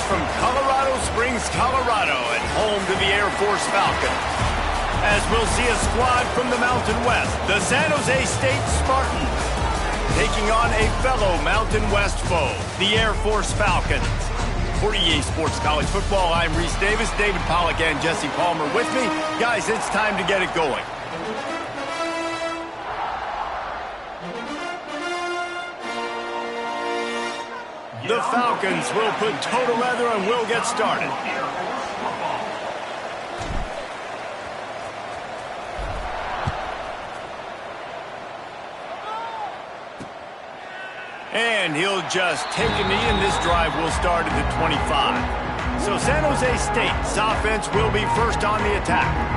from Colorado Springs, Colorado, and home to the Air Force Falcons. As we'll see a squad from the Mountain West, the San Jose State Spartans, taking on a fellow Mountain West foe, the Air Force Falcons. For EA Sports College Football, I'm Reese Davis, David Pollack, and Jesse Palmer with me. Guys, it's time to get it going. The Falcons will put toe to leather and we'll get started. And he'll just take a knee, and this drive will start at the 25. So San Jose State's offense will be first on the attack.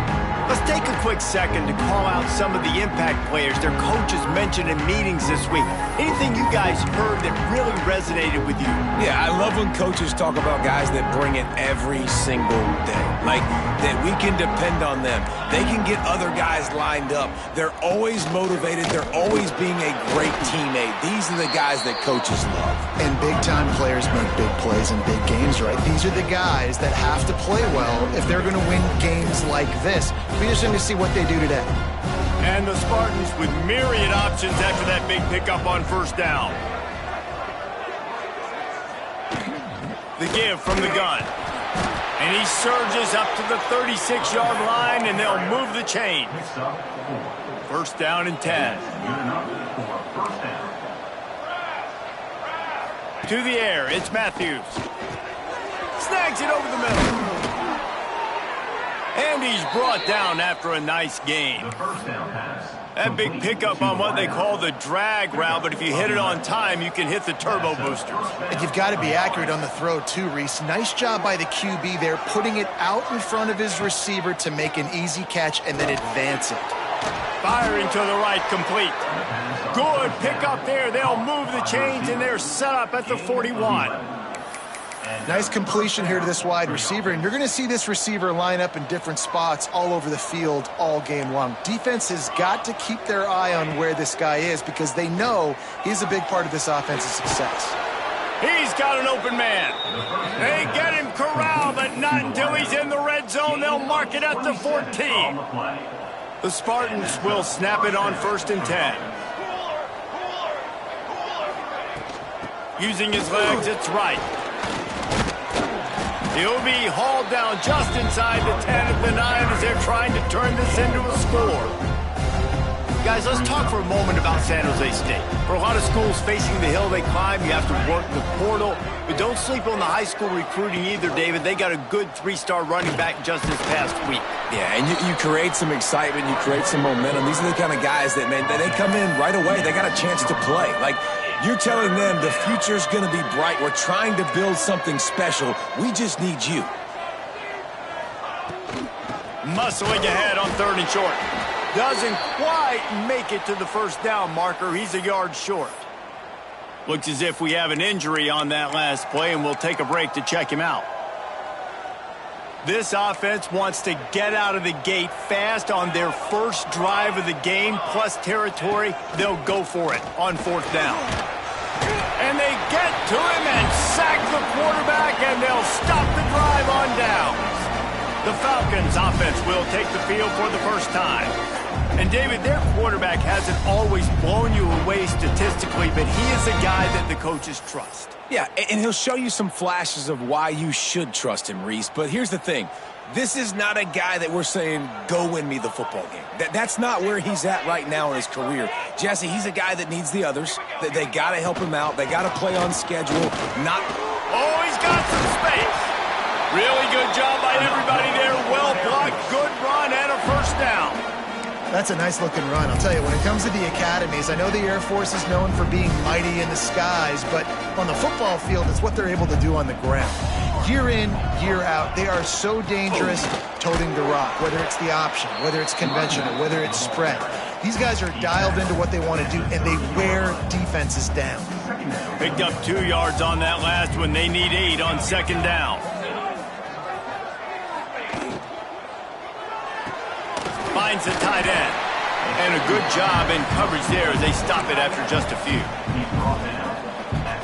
Let's take a quick second to call out some of the impact players their coaches mentioned in meetings this week. Anything you guys heard that really resonated with you? Yeah, I love when coaches talk about guys that bring it every single day. Like, that we can depend on them. They can get other guys lined up. They're always motivated. They're always being a great teammate. These are the guys that coaches love. And big-time players make big plays in big games, right? These are the guys that have to play well if they're going to win games like this. Be interesting to see what they do today. And the Spartans with myriad options after that big pickup on first down. The give from the gun. And he surges up to the 36-yard line, and they'll move the chain. First down and 10. To the air, it's Matthews. Snags it over the middle. And he's brought down after a nice gain. That big pickup on what they call the drag route, but if you hit it on time, you can hit the turbo boosters. And you've got to be accurate on the throw too, Reese. Nice job by the QB there, putting it out in front of his receiver to make an easy catch and then advance it. Firing to the right, complete. Good pickup there. They'll move the chains, and they're set up at the 41. Nice completion here to this wide receiver, and you're going to see this receiver line up in different spots all over the field all game long. Defense has got to keep their eye on where this guy is because they know he's a big part of this offense's success. He's got an open man. They get him corralled, but not until he's in the red zone. They'll mark it at the 14. The Spartans will snap it on first and 10. Using his legs, it's right. He'll be hauled down just inside the 10 at the 9 as they're trying to turn this into a score. Guys, let's talk for a moment about San Jose State. For a lot of schools facing the hill they climb, you have to work the portal. But don't sleep on the high school recruiting either, David. They got a good 3-star running back just this past week. Yeah, and you create some excitement, you create some momentum. These are the kind of guys that, man, they come in right away. They got a chance to play. Like, you're telling them the future's going to be bright. We're trying to build something special. We just need you. Muscling ahead on 3rd and short. Doesn't quite make it to the first down marker. He's a yard short. Looks as if we have an injury on that last play, and we'll take a break to check him out. This offense wants to get out of the gate fast on their first drive of the game, plus territory. They'll go for it on 4th down. And they get to him and sack the quarterback, and they'll stop the drive on downs. The Falcons offense will take the field for the first time. And, David, their quarterback hasn't always blown you away statistically, but he is a guy that the coaches trust. Yeah, and he'll show you some flashes of why you should trust him, Reese. But here's the thing. This is not a guy that we're saying, go win me the football game. That's not where he's at right now in his career. Jesse, he's a guy that needs the others. They got to help him out. They got to play on schedule. Oh, he's got some space. Really good job by everybody there. Well blocked, good run, and a first down. That's a nice-looking run. I'll tell you, when it comes to the academies, I know the Air Force is known for being mighty in the skies, but on the football field, it's what they're able to do on the ground. Year in, year out, they are so dangerous toting the rock, whether it's the option, whether it's conventional, whether it's spread. These guys are dialed into what they want to do, and they wear defenses down. Picked up 2 yards on that last one. They need 8 on 2nd down. Finds the tight end. And a good job in coverage there as they stop it after just a few.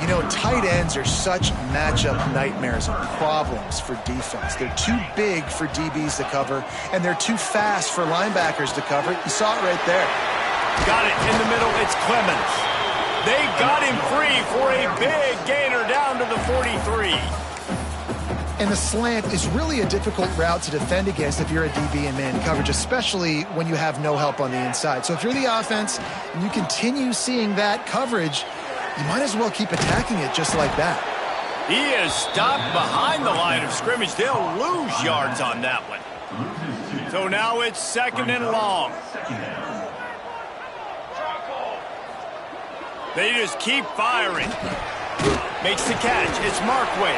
You know, tight ends are such matchup nightmares and problems for defense. They're too big for DBs to cover, and they're too fast for linebackers to cover. You saw it right there. Got it in the middle. It's Clemens. They got him free for a big gainer down to the 43. And the slant is really a difficult route to defend against if you're a DB in man coverage, especially when you have no help on the inside. So if you're the offense and you continue seeing that coverage, you might as well keep attacking it just like that. He is stopped behind the line of scrimmage. They'll lose yards on that one. So now it's 2nd and long. They just keep firing. Makes the catch. It's Markway.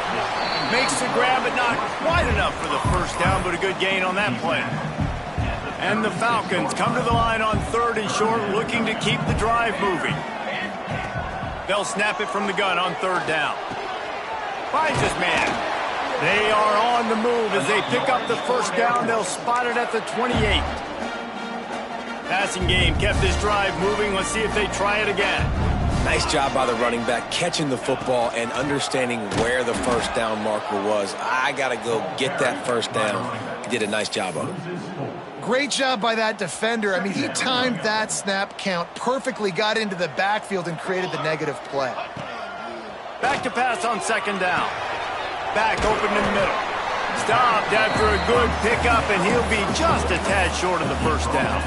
Makes the grab, but not quite enough for the first down, but a good gain on that play. And the Falcons come to the line on 3rd and short, looking to keep the drive moving. They'll snap it from the gun on 3rd down. Finds his man. They are on the move as they pick up the first down. They'll spot it at the 28. Passing game kept this drive moving. Let's see if they try it again. Nice job by the running back catching the football and understanding where the first down marker was. I got to go get that first down. He did a nice job of it. Great job by that defender. I mean, he timed that snap count perfectly, got into the backfield and created the negative play. Back to pass on 2nd down. Back open in the middle. Stopped after a good pickup, and he'll be just a tad short of the first down.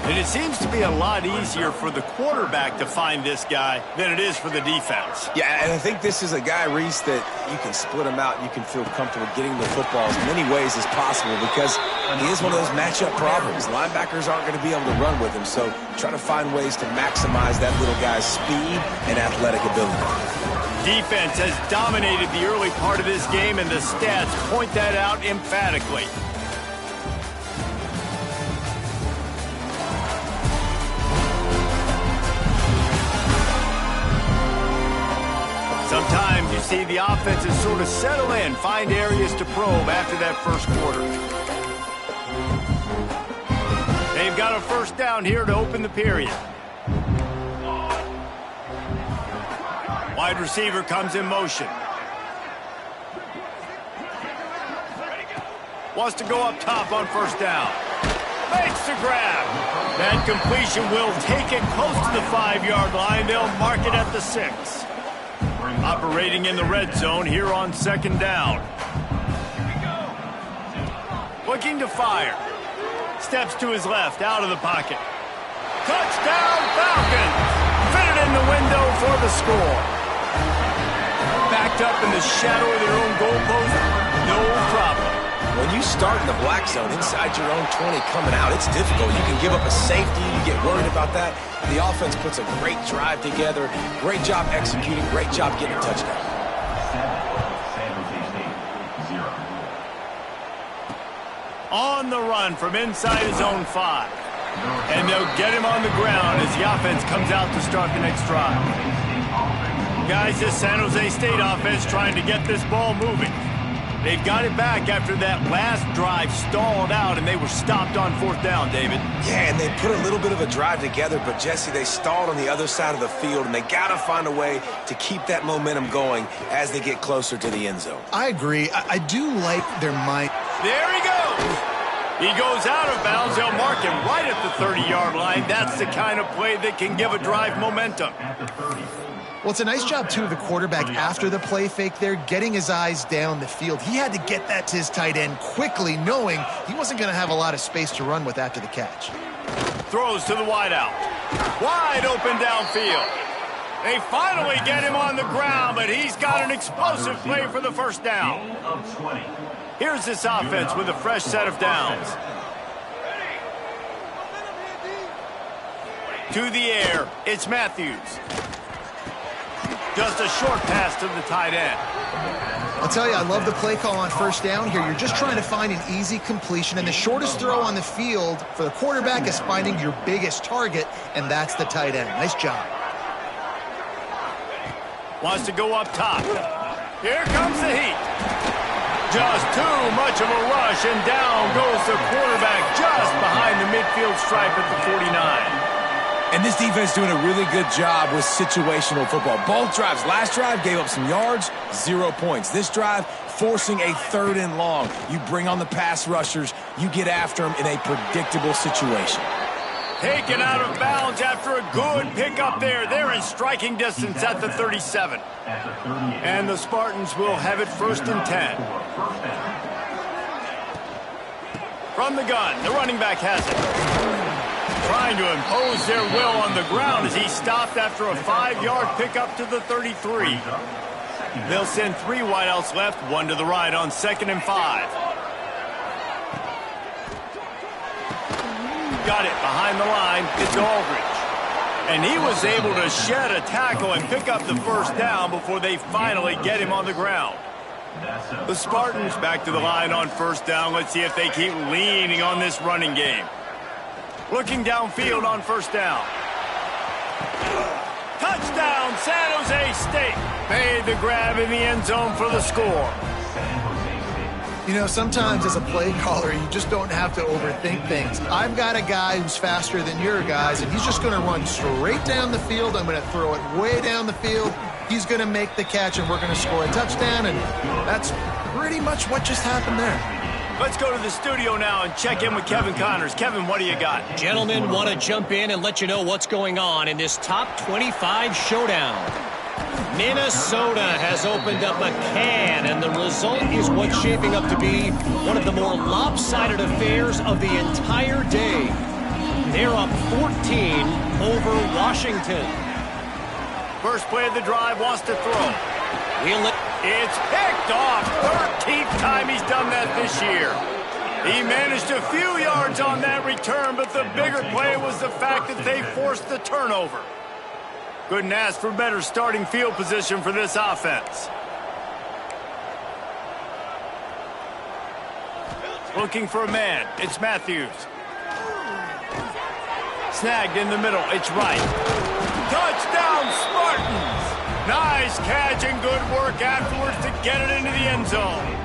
And it seems to be a lot easier for the quarterback to find this guy than it is for the defense. Yeah, and I think this is a guy, Reese, that you can split him out and you can feel comfortable getting the football as many ways as possible because he is one of those matchup problems. Linebackers aren't going to be able to run with him, so try to find ways to maximize that little guy's speed and athletic ability. Defense has dominated the early part of this game, and the stats point that out emphatically. Sometimes you see the offenses sort of settle in, find areas to probe after that first quarter. They've got a first down here to open the period. Wide receiver comes in motion. Wants to go up top on first down. Makes the grab. That completion will take it close to the 5-yard line. They'll mark it at the 6. Operating in the red zone here on 2nd down. Looking to fire. Steps to his left, out of the pocket. Touchdown, Falcons! Fitted in the window for the score. Backed up in the shadow of their own goalpost, no problem. When you start in the black zone inside your own 20 coming out, it's difficult. You can give up a safety. You get worried about that. The offense puts a great drive together. Great job executing. Great job getting a touchdown. On the run from inside his own 5. And they'll get him on the ground as the offense comes out to start the next drive. Guys, this San Jose State offense trying to get this ball moving. They've got it back after that last drive stalled out, and they were stopped on 4th down, David. Yeah, and they put a little bit of a drive together, but, Jesse, they stalled on the other side of the field, and they got to find a way to keep that momentum going as they get closer to the end zone. I agree. I do like their mind. There he goes. He goes out of bounds. They'll mark him right at the 30-yard line. That's the kind of play that can give a drive momentum. Well, it's a nice job, too, of the quarterback after the play fake there, getting his eyes down the field. He had to get that to his tight end quickly, knowing he wasn't going to have a lot of space to run with after the catch. Throws to the wideout. Wide open downfield. They finally get him on the ground, but he's got an explosive play for the first down. Here's this offense with a fresh set of downs. To the air, it's Matthews. Just a short pass to the tight end. I'll tell you, I love the play call on first down here. You're just trying to find an easy completion, and the shortest throw on the field for the quarterback is finding your biggest target, and that's the tight end. Nice job. Wants to go up top. Here comes the heat. Just too much of a rush, and down goes the quarterback just behind the midfield stripe at the 49. And this defense doing a really good job with situational football. Both drives. Last drive gave up some yards, 0 points. This drive, forcing a 3rd and long. You bring on the pass rushers. You get after them in a predictable situation. Taken out of bounds after a good pickup there. They're in striking distance at the 37. And the Spartans will have it 1st and 10. From the gun, the running back has it. Trying to impose their will on the ground as he stopped after a 5-yard pickup to the 33. They'll send 3 wideouts left, 1 to the right on 2nd and 5. Got it behind the line. It's Aldridge. And he was able to shed a tackle and pick up the 1st down before they finally get him on the ground. The Spartans back to the line on 1st down. Let's see if they keep leaning on this running game. Looking downfield on 1st down. Touchdown, San Jose State. Made the grab in the end zone for the score. You know, sometimes as a play caller, you just don't have to overthink things. I've got a guy who's faster than your guys, and he's just going to run straight down the field. I'm going to throw it way down the field. He's going to make the catch, and we're going to score a touchdown, and that's pretty much what just happened there. Let's go to the studio now and check in with Kevin Connors. Kevin, what do you got? Gentlemen, want to jump in and let you know what's going on in this top 25 showdown. Minnesota has opened up a can, and the result is what's shaping up to be one of the more lopsided affairs of the entire day. They're up 14 over Washington. First play of the drive, wants to throw. It's picked off. 13th time he's done that this year. He managed a few yards on that return, but the bigger play was the fact that they forced the turnover. Couldn't ask for better starting field position for this offense. Looking for a man. It's Matthews. Snagged in the middle. It's Wright. Touchdown, Spartans! Nice catch and good work afterwards to get it into the end zone.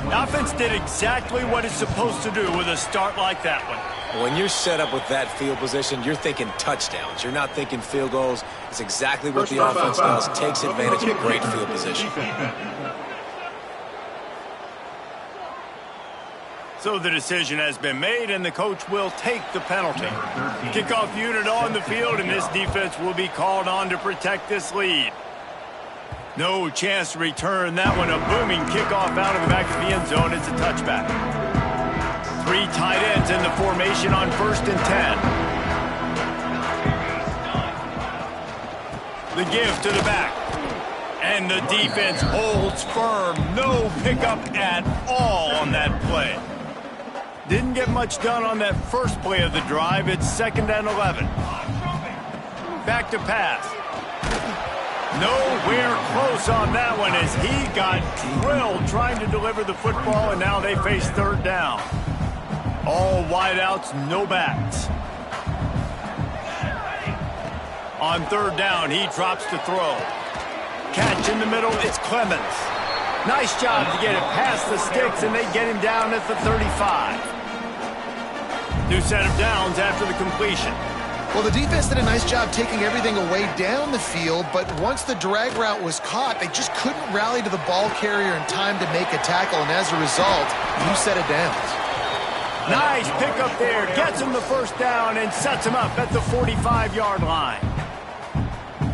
The offense did exactly what it's supposed to do with a start like that one. When you're set up with that field position, you're thinking touchdowns. You're not thinking field goals. It's exactly what the offense does. Takes advantage of great field position. So the decision has been made, and the coach will take the penalty. Kickoff unit on the field, and this defense will be called on to protect this lead. No chance to return that one. A booming kickoff out of the back of the end zone. It's a touchback. 3 tight ends in the formation on 1st and 10. The give to the back. And the defense holds firm. No pickup at all on that play. Didn't get much done on that first play of the drive. It's 2nd and 11. Back to pass. Nowhere close on that one as he got drilled trying to deliver the football, and now they face 3rd down. All wideouts, no backs. On 3rd down, he drops to throw. Catch in the middle, it's Clemens. Nice job to get it past the sticks, and they get him down at the 35. New set of downs after the completion. Well, the defense did a nice job taking everything away down the field, but once the drag route was caught, they just couldn't rally to the ball carrier in time to make a tackle, and as a result, new set of downs. Nice pickup there. Gets him the 1st down and sets him up at the 45-yard line.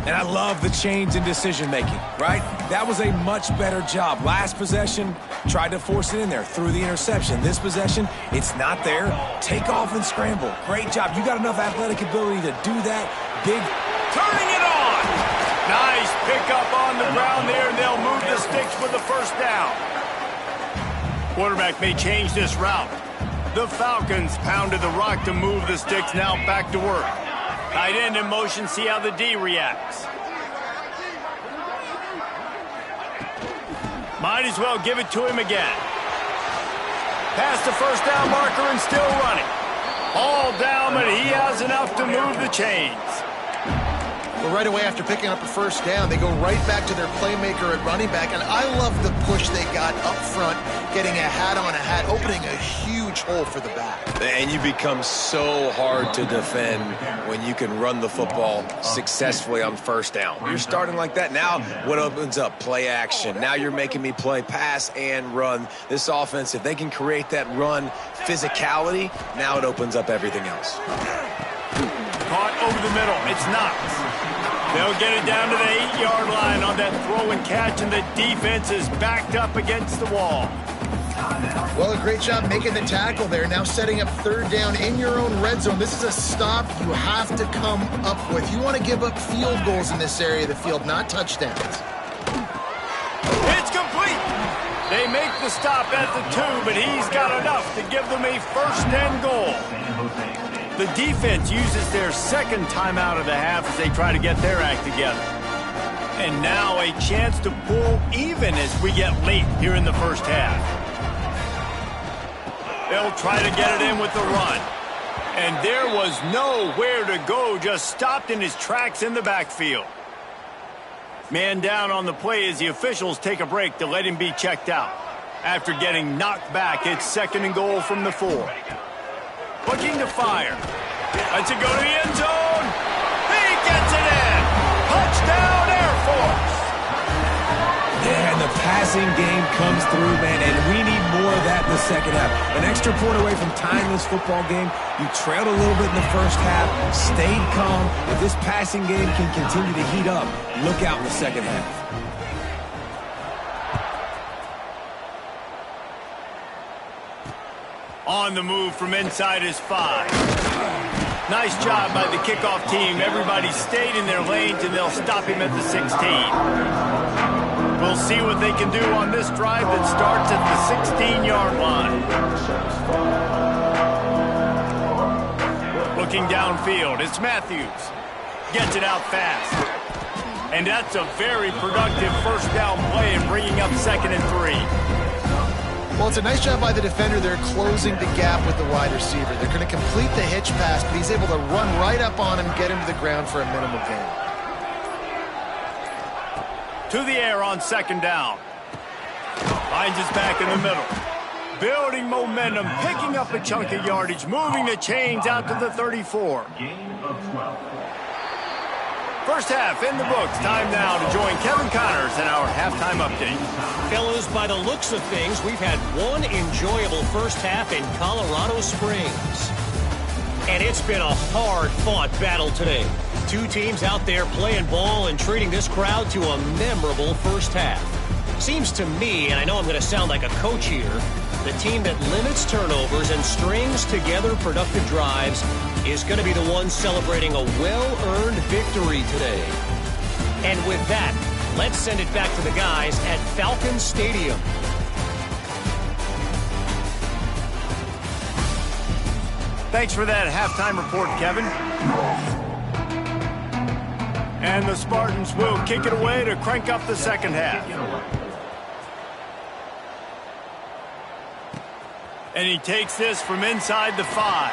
And I love the change in decision-making, right? That was a much better job. Last possession, tried to force it in there, threw the interception. This possession, it's not there. Take off and scramble. Great job. You got enough athletic ability to do that. Big. Turning it on. Nice pickup on the ground there, and they'll move the sticks with the 1st down. Quarterback may change this route. The Falcons pounded the rock to move the sticks, now back to work. Tight end in motion, see how the D reacts. Might as well give it to him again. Past the 1st down marker and still running. All down, but he has enough to move the chains. Well, right away after picking up a first down, they go right back to their playmaker at running back, and I love the push they got up front, getting a hat on a hat, opening a huge hole for the back. And you become so hard to defend when you can run the football successfully on first down. You're starting like that. Now what opens up? Play action. Now you're making me play pass and run. This offense, if they can create that run physicality, now it opens up everything else. Caught over the middle. It's Knox. They'll get it down to the 8-yard line on that throw and catch, and the defense is backed up against the wall. Well, a great job making the tackle there. Now setting up third down in your own red zone. This is a stop you have to come up with. You want to give up field goals in this area of the field, not touchdowns. It's complete. They make the stop at the 2, but he's got enough to give them a first and goal. The defense uses their second timeout of the half as they try to get their act together. And now a chance to pull even as we get late here in the first half. They'll try to get it in with the run. And there was nowhere to go, just stopped in his tracks in the backfield. Man down on the play as the officials take a break to let him be checked out. After getting knocked back, it's second and goal from the 4. Looking to fire. Lets it go to the end zone. He gets it in. Touchdown, Air Force. Yeah, and the passing game comes through, man, and we need more of that in the second half. An extra point away from tying this football game. You trailed a little bit in the first half, stayed calm. If this passing game can continue to heat up, look out in the second half. On the move from inside his 5. Nice job by the kickoff team. Everybody stayed in their lanes, and they'll stop him at the 16. We'll see what they can do on this drive that starts at the 16-yard line. Looking downfield, it's Matthews. Gets it out fast. And that's a very productive first down play and bringing up second and 3. Well, it's a nice job by the defender there closing the gap with the wide receiver. They're going to complete the hitch pass, but he's able to run right up on him, get him to the ground for a minimal gain. To the air on second down. Finds his back in the middle. Building momentum, picking up a chunk of yardage, moving the chains out to the 34. First half in the books. Time now to join Kevin Connors in our halftime update. Fellas, by the looks of things, we've had one enjoyable first half in Colorado Springs. And it's been a hard-fought battle today. Two teams out there playing ball and treating this crowd to a memorable first half. Seems to me, and I know I'm going to sound like a coach here, the team that limits turnovers and strings together productive drives is going to be the one celebrating a well-earned victory today. And with that, let's send it back to the guys at Falcon Stadium. Thanks for that halftime report, Kevin. And the Spartans will kick it away to crank up the second half. And he takes this from inside the 5.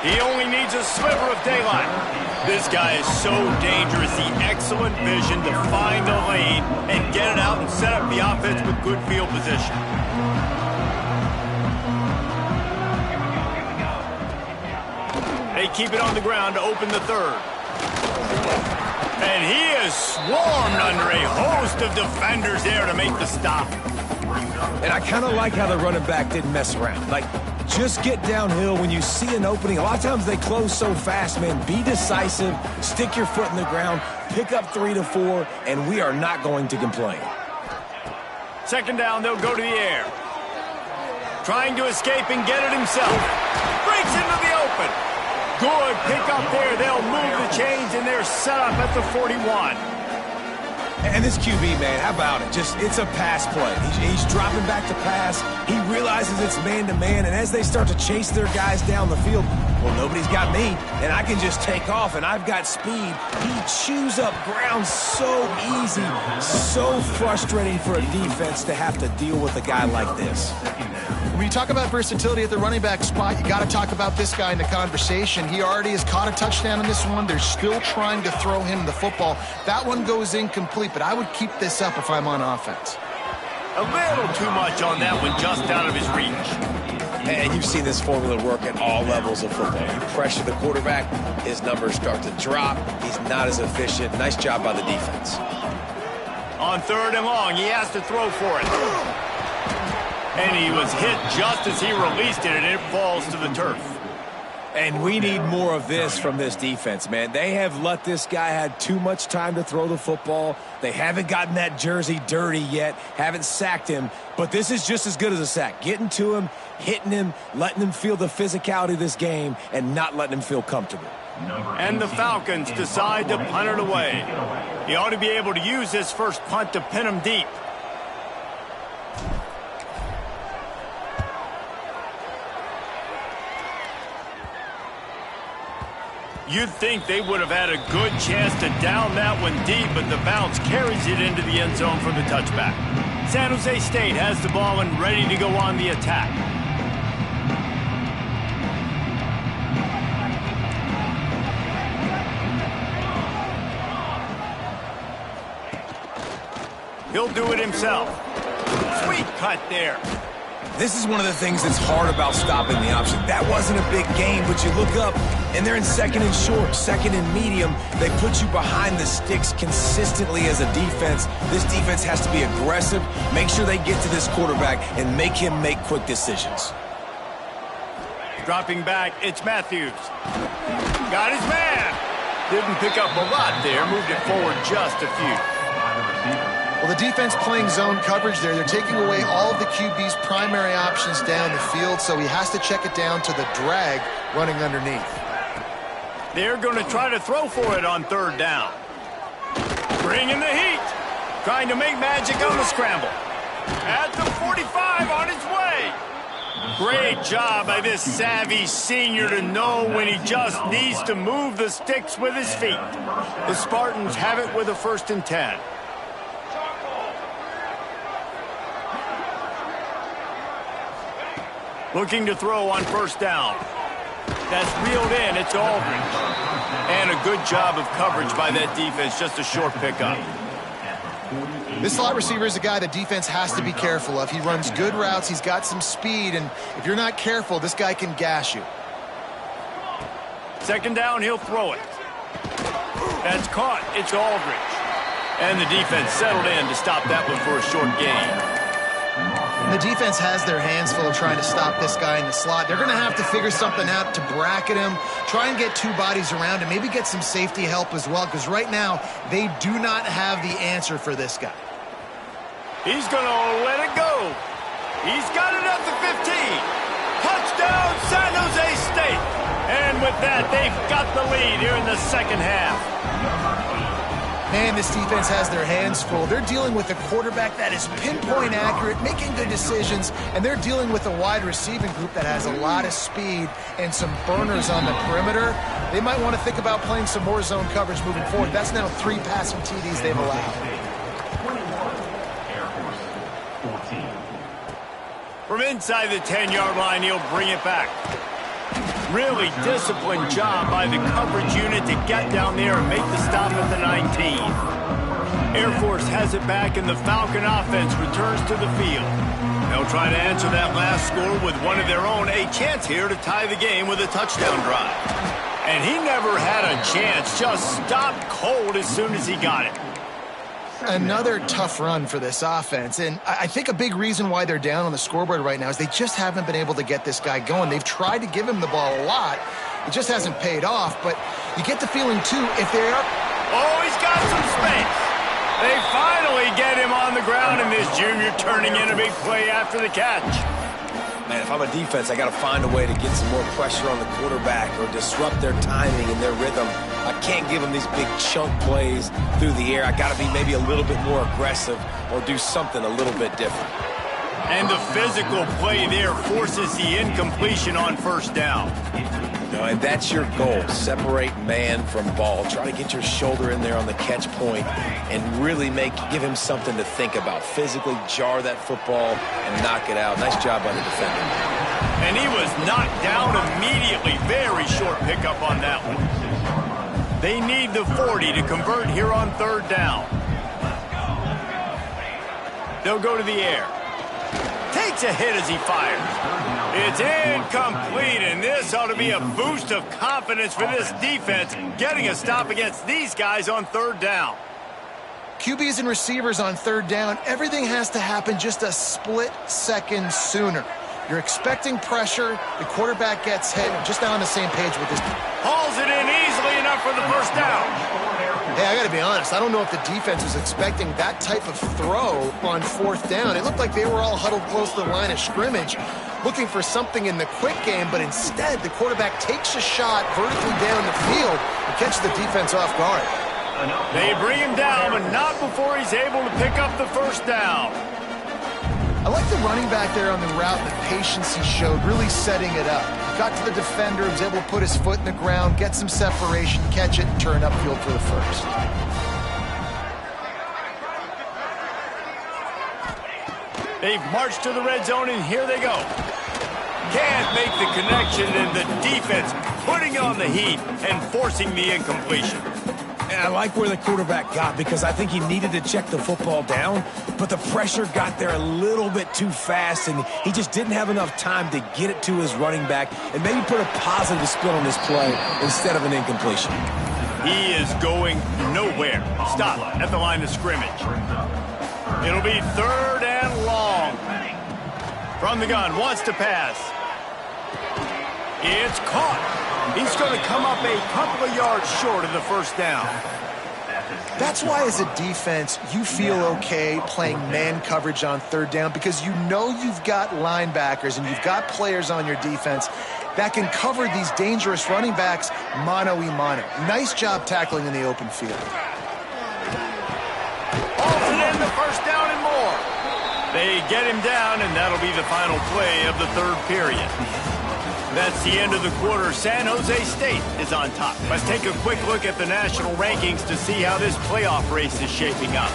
He only needs a sliver of daylight. This guy is so dangerous. The excellent vision to find the lane and get it out and set up the offense with good field position. They keep it on the ground to open the 3rd. And he is swarmed under a host of defenders there to make the stop. And I kind of like how the running back didn't mess around. Like, just get downhill when you see an opening. A lot of times they close so fast, man. Be decisive, stick your foot in the ground, pick up 3 to 4, and we are not going to complain. Second down, they'll go to the air. Trying to escape and get it himself. Breaks into the open. Good pick up there. They'll move the chains, and they're set up at the 41. And this QB, man, how about it? It's a pass play. He's dropping back to pass. He realizes it's man-to-man, and as they start to chase their guys down the field, well, nobody's got me, and I can just take off, and I've got speed. He chews up ground so easy, so frustrating for a defense to have to deal with a guy like this. When you talk about versatility at the running back spot, you got to talk about this guy in the conversation. He already has caught a touchdown in this one. They're still trying to throw him the football. That one goes incomplete, but I would keep this up if I'm on offense. A little too much on that one, just out of his reach. And you've seen this formula work at all levels of football. You pressure the quarterback, his numbers start to drop. He's not as efficient. Nice job by the defense. On 3rd and long, he has to throw for it. And he was hit just as he released it, and it falls to the turf. And we need more of this from this defense, man. They have let this guy have too much time to throw the football. They haven't gotten that jersey dirty yet, haven't sacked him. But this is just as good as a sack. Getting to him, hitting him, letting him feel the physicality of this game, and not letting him feel comfortable. And the Falcons decide to punt it away. He ought to be able to use his first punt to pin him deep. You'd think they would have had a good chance to down that one deep, but the bounce carries it into the end zone for the touchback. San Jose State has the ball and ready to go on the attack. He'll do it himself. Sweet cut there. This is one of the things that's hard about stopping the option. That wasn't a big gain, but you look up, and they're in 2nd and short, 2nd and medium. They put you behind the sticks consistently as a defense. This defense has to be aggressive, make sure they get to this quarterback, and make him make quick decisions. Dropping back, it's Matthews. Got his man. Didn't pick up a lot there, moved it forward just a few. Well, the defense playing zone coverage there. They're taking away all of the QB's primary options down the field, so he has to check it down to the drag running underneath. They're going to try to throw for it on 3rd down. Bringing the heat. Trying to make magic on the scramble. At the 45 on his way. Great job by this savvy senior to know when he just needs to move the sticks with his feet. The Spartans have it with a 1st and 10. Looking to throw on 1st down. That's reeled in. It's Aldridge. And a good job of coverage by that defense. Just a short pickup. This slot receiver is a guy the defense has to be careful of. He runs good routes. He's got some speed. And if you're not careful, this guy can gash you. 2nd down, he'll throw it. That's caught. It's Aldridge. And the defense settled in to stop that one for a short gain. And the defense has their hands full of trying to stop this guy in the slot. They're going to have to figure something out to bracket him, try and get 2 bodies around him, maybe get some safety help as well, because right now they do not have the answer for this guy. He's going to let it go. He's got it at the 15. Touchdown, San Jose State. And with that, they've got the lead here in the 2nd half. Man, this defense has their hands full. They're dealing with a quarterback that is pinpoint accurate, making good decisions, and they're dealing with a wide receiving group that has a lot of speed and some burners on the perimeter. They might want to think about playing some more zone coverage moving forward. That's now 3 passing TDs they've allowed. From inside the 10-yard line, he'll bring it back. Really disciplined job by the coverage unit to get down there and make the stop at the 19. Air Force has it back, and the Falcon offense returns to the field. They'll try to answer that last score with one of their own. A chance here to tie the game with a touchdown drive. And he never had a chance, just stopped cold as soon as he got it. Another tough run for this offense, and I think a big reason why they're down on the scoreboard right now is they just haven't been able to get this guy going. They've tried to give him the ball a lot. It just hasn't paid off, but you get the feeling, too, if they are... Oh, he's got some space. They finally get him on the ground, and this junior turning in a big play after the catch. Man, if I'm a defense, I got to find a way to get some more pressure on the quarterback or disrupt their timing and their rhythm. I can't give them these big chunk plays through the air. I got to be maybe a little bit more aggressive or do something a little bit different. And the physical play there forces the incompletion on 1st down. And that's your goal. Separate man from ball. Try to get your shoulder in there on the catch point and really give him something to think about. Physically jar that football and knock it out. Nice job by the defender. And he was knocked down immediately. Very short pickup on that one. They need the 40 to convert here on third down. They'll go to the air. Takes a hit as he fires. It's incomplete, and this ought to be a boost of confidence for this defense, getting a stop against these guys on third down. QBs and receivers on third down, everything has to happen just a split second sooner. You're expecting pressure. The quarterback gets hit. Just not on the same page with this. Hauls it in easily enough for the first down. Hey, I got to be honest. I don't know if the defense was expecting that type of throw on fourth down. It looked like they were all huddled close to the line of scrimmage, looking for something in the quick game, but instead the quarterback takes a shot vertically down the field and catches the defense off guard. They bring him down, but not before he's able to pick up the first down. I like the running back there on the route and the patience he showed, really setting it up. Got to the defender, was able to put his foot in the ground, get some separation, catch it, and turn upfield for the first. They've marched to the red zone, and here they go. Can't make the connection, and the defense putting on the heat and forcing the incompletion. And I like where the quarterback got because I think he needed to check the football down, but the pressure got there a little bit too fast, and he just didn't have enough time to get it to his running back and maybe put a positive spin on this play instead of an incompletion. He is going nowhere. Stop at the line of scrimmage. It'll be third and long. From the gun, wants to pass. It's caught. He's going to come up a couple of yards short of the first down. That's why as a defense, you feel okay playing man coverage on third down because you know you've got linebackers and you've got players on your defense that can cover these dangerous running backs mano-a-mano. Nice job tackling in the open field. Holds it in, the first down and more. They get him down, and that'll be the final play of the third period. That's the end of the quarter. San Jose State is on top. Let's take a quick look at the national rankings to see how this playoff race is shaping up.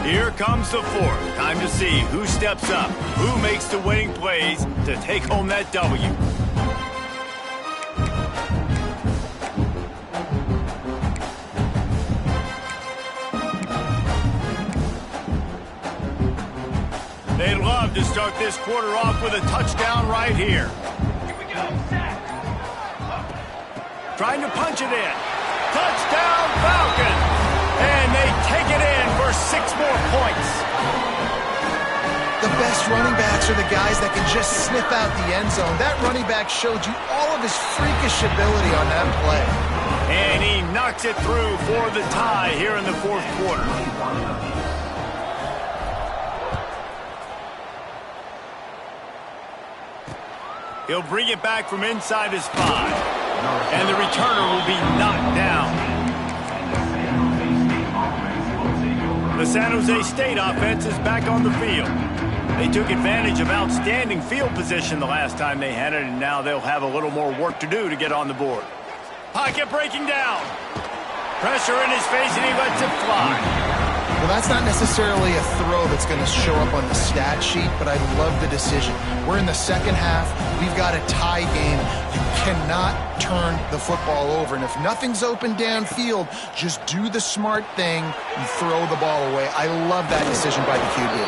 Here comes the fourth. Time to see who steps up, who makes the winning plays to take home that W. They'd love to start this quarter off with a touchdown right here. Here we go. Trying to punch it in. Touchdown, Falcons! And they take it in for 6 more points. The best running backs are the guys that can just sniff out the end zone. That running back showed you all of his freakish ability on that play. And he knocks it through for the tie here in the fourth quarter. He'll bring it back from inside his 5. And the returner will be knocked down. The San Jose State offense is back on the field. They took advantage of outstanding field position the last time they had it, and now they'll have a little more work to do to get on the board. Pocket breaking down. Pressure in his face, and he lets it fly. Well, that's not necessarily a throw that's going to show up on the stat sheet, but I love the decision. We're in the second half. We've got a tie game. You cannot turn the football over. And if nothing's open downfield, just do the smart thing and throw the ball away. I love that decision by the QB.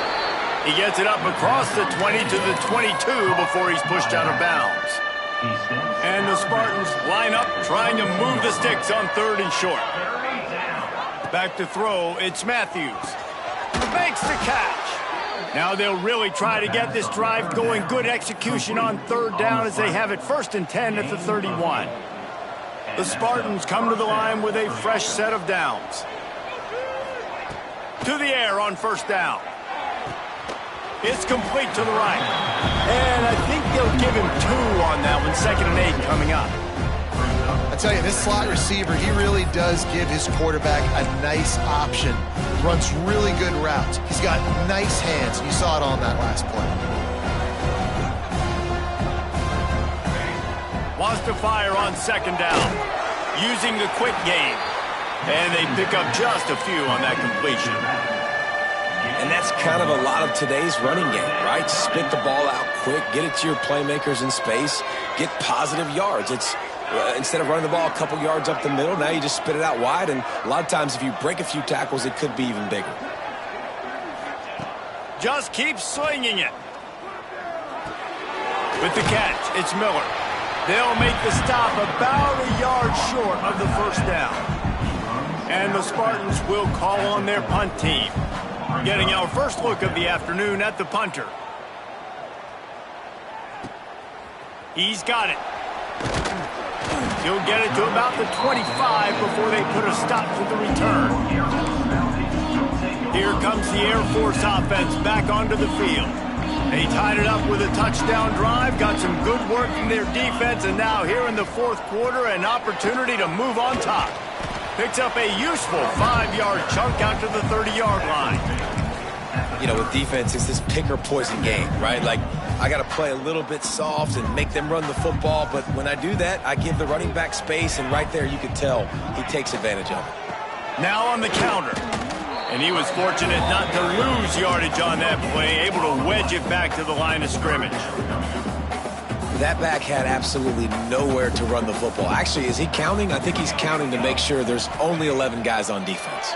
He gets it up across the 20 to the 22 before he's pushed out of bounds. And the Spartans line up trying to move the sticks on third and short. Back to throw, it's Matthews. Makes the catch. Now they'll really try to get this drive going. Good execution on third down as they have it 1st and 10 at the 31. The Spartans come to the line with a fresh set of downs. To the air on first down. It's complete to the right. And I think they'll give him 2 on that one. 2nd and 8 coming up. I tell you, this slot receiver, he really does give his quarterback a nice option. Runs really good routes. He's got nice hands. You saw it on that last play. Wants to fire on second down, using the quick game. And they pick up just a few on that completion. And that's kind of a lot of today's running game, right? Spit the ball out quick, get it to your playmakers in space, get positive yards. It's instead of running the ball a couple yards up the middle, now you just spit it out wide, and a lot of times if you break a few tackles, it could be even bigger. Just keep swinging it. With the catch, it's Miller. They'll make the stop about a yard short of the first down. And the Spartans will call on their punt team. Getting our first look of the afternoon at the punter. He's got it. He'll get it to about the 25 before they put a stop to the return. Here comes the Air Force offense back onto the field. They tied it up with a touchdown drive, got some good work from their defense, and now here in the fourth quarter, an opportunity to move on top. Picks up a useful 5-yard chunk out to the 30-yard line. You know, with defense, it's this pick or poison game, right? Like, I got to play a little bit soft and make them run the football, but when I do that, I give the running back space, and right there you can tell he takes advantage of it. Now on the counter. And he was fortunate not to lose yardage on that play, able to wedge it back to the line of scrimmage. That back had absolutely nowhere to run the football. Actually, is he counting? I think he's counting to make sure there's only 11 guys on defense.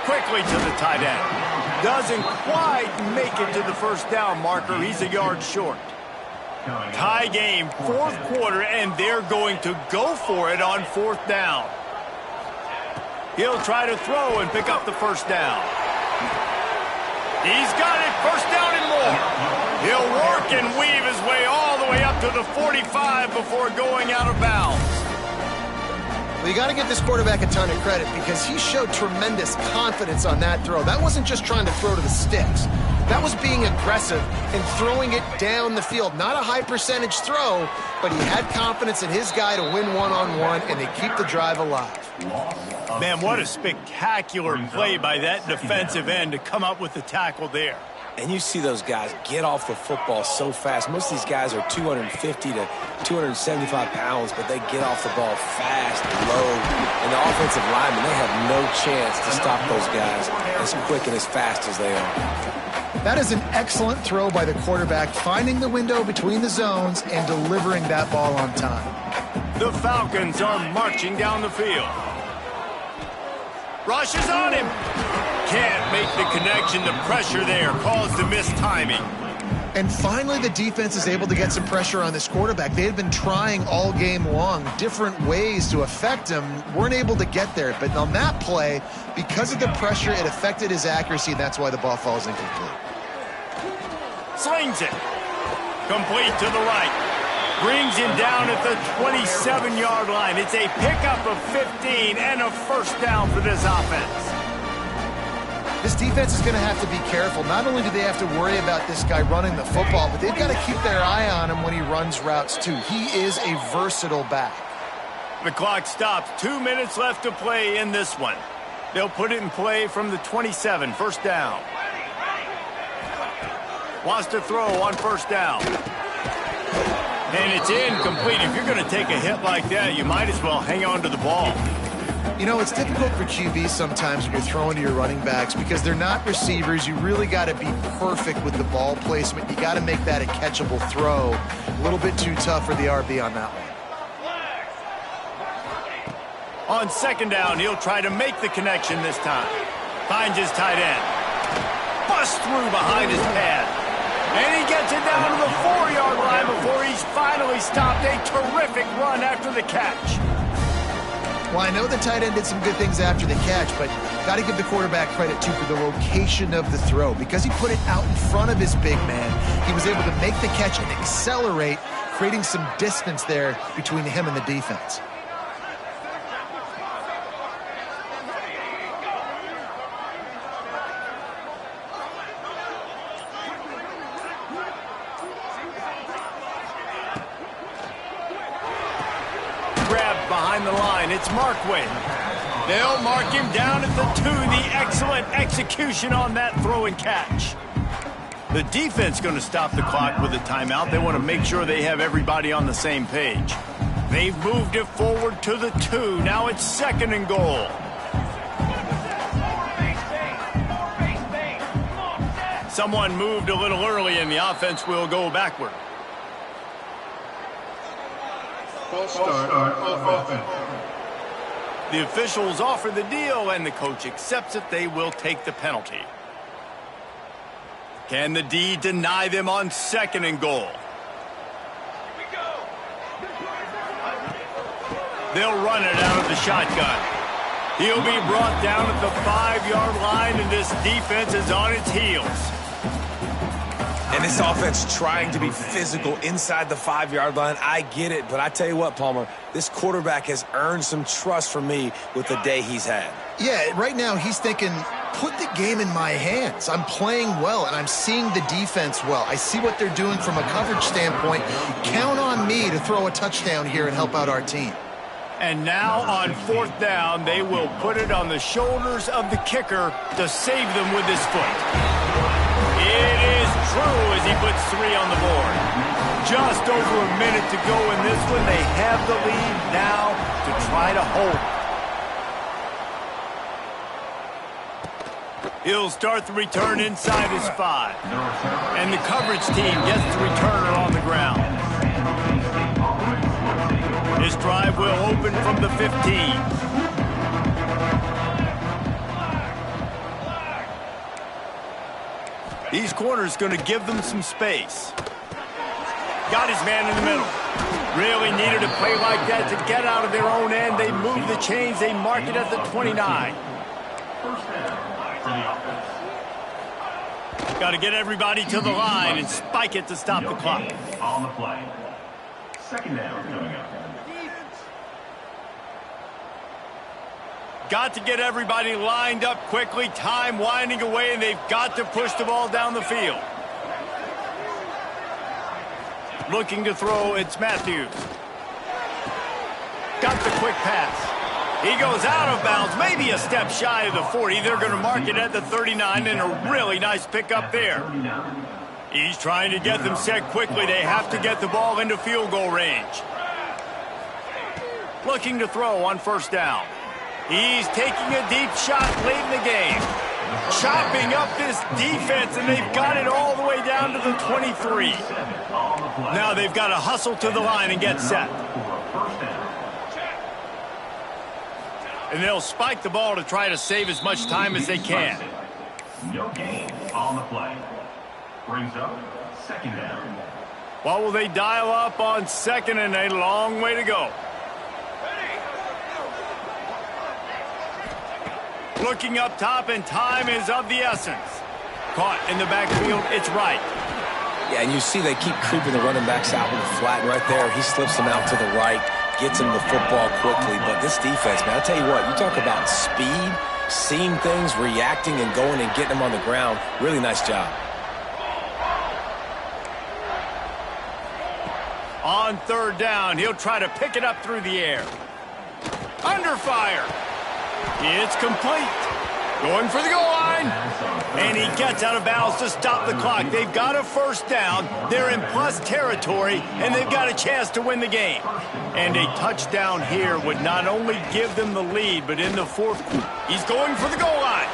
Quickly to the tight end. Doesn't quite make it to the first down marker. He's a yard short. Tie game, fourth quarter, and they're going to go for it on fourth down. He'll try to throw and pick up the first down. He's got it, first down and more. He'll work and weave his way all the way up to the 45 before going out of bounds. Well, you got to give this quarterback a ton of credit because he showed tremendous confidence on that throw. That wasn't just trying to throw to the sticks. That was being aggressive and throwing it down the field. Not a high percentage throw, but he had confidence in his guy to win one-on-one, and they keep the drive alive. Man, what a spectacular play by that defensive end to come up with the tackle there. And you see those guys get off the football so fast. Most of these guys are 250 to 275 pounds, but they get off the ball fast and low. And the offensive linemen, they have no chance to stop those guys as quick and as fast as they are. That is an excellent throw by the quarterback, finding the window between the zones and delivering that ball on time. The Falcons are marching down the field. Rushes on him. Can't make the connection. The pressure there caused the missed timing. And finally, the defense is able to get some pressure on this quarterback. They had been trying all game long different ways to affect him. Weren't able to get there. But on that play, because of the pressure, it affected his accuracy, and that's why the ball falls incomplete. Slings it. Complete to the right. Brings him down at the 27-yard line. It's a pickup of 15 and a first down for this offense. This defense is going to have to be careful. Not only do they have to worry about this guy running the football, but they've got to keep their eye on him when he runs routes too. He is a versatile back. The clock stops. 2 minutes left to play in this one. They'll put it in play from the 27, first down. Wants to throw on first down. And it's incomplete. If you're going to take a hit like that, you might as well hang on to the ball. You know, it's difficult for QBs sometimes when you're throwing to your running backs because they're not receivers. You really got to be perfect with the ball placement. You got to make that a catchable throw. A little bit too tough for the RB on that one. On second down, he'll try to make the connection this time. Finds his tight end. Bust through behind his pad. And he gets it down to the 4-yard line before he's finally stopped. A terrific run after the catch. Well, I know the tight end did some good things after the catch, but got to give the quarterback credit, too, for the location of the throw. Because he put it out in front of his big man, he was able to make the catch and accelerate, creating some distance there between him and the defense. behind the line. It's Markway. They'll mark him down at the 2. The excellent execution on that throw and catch. The defense going to stop the clock with a timeout. They want to make sure they have everybody on the same page. They've moved it forward to the 2. Now it's 2nd and goal. Someone moved a little early, and the offense will go backward. False start offense. The officials offer the deal, and the coach accepts it. They will take the penalty. Can the D deny them on 2nd and goal? They'll run it out of the shotgun. He'll be brought down at the 5-yard line, and this defense is on its heels. And this offense trying to be physical inside the 5-yard line. I get it, but I tell you what, Palmer, this quarterback has earned some trust from me with the day he's had. Yeah, right now he's thinking, put the game in my hands. I'm playing well, and I'm seeing the defense well. I see what they're doing from a coverage standpoint. Count on me to throw a touchdown here and help out our team. And now on 4th down, they will put it on the shoulders of the kicker to save them with his foot. It is true as he puts 3 on the board. Just over a minute to go in this one. They have the lead now to try to hold it. He'll start the return inside his 5. And the coverage team gets the returner on the ground. This drive will open from the 15. These corners going to give them some space. Got his man in the middle. Really needed a play like that to get out of their own end. They move the chains. They mark it at the 29. Got to get everybody to the line and spike it to stop the clock. On the play. 2nd down coming up. Got to get everybody lined up quickly. Time winding away, and they've got to push the ball down the field. Looking to throw, it's Matthews. Got the quick pass. He goes out of bounds, maybe a step shy of the 40. They're going to mark it at the 39, and a really nice pickup there. He's trying to get them set quickly. They have to get the ball into field goal range. Looking to throw on 1st down. He's taking a deep shot late in the game. Chopping up this defense, and they've got it all the way down to the 23. Now they've got to hustle to the line and get set. And they'll spike the ball to try to save as much time as they can. No gain on the play. Brings up 2nd down. What will they dial up on 2nd, and a long way to go? Looking up top, and time is of the essence. Caught in the backfield, it's right. Yeah, and you see they keep creeping the running backs out with a flat right there. He slips them out to the right, gets him the football quickly. But this defense, man, I tell you what, you talk about speed, seeing things, reacting, and going and getting them on the ground. Really nice job. On 3rd down, he'll try to pick it up through the air. Under fire. It's complete. Going for the goal line. And he gets out of bounds to stop the clock. They've got a 1st down. They're in plus territory, and they've got a chance to win the game. And a touchdown here would not only give them the lead, but in the 4th quarter, he's going for the goal line.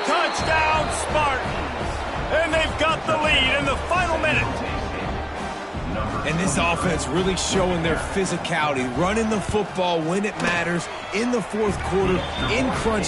Touchdown, Spartans. And they've got the lead in the final minute. And this offense really showing their physicality, running the football when it matters in the 4th quarter, in crunch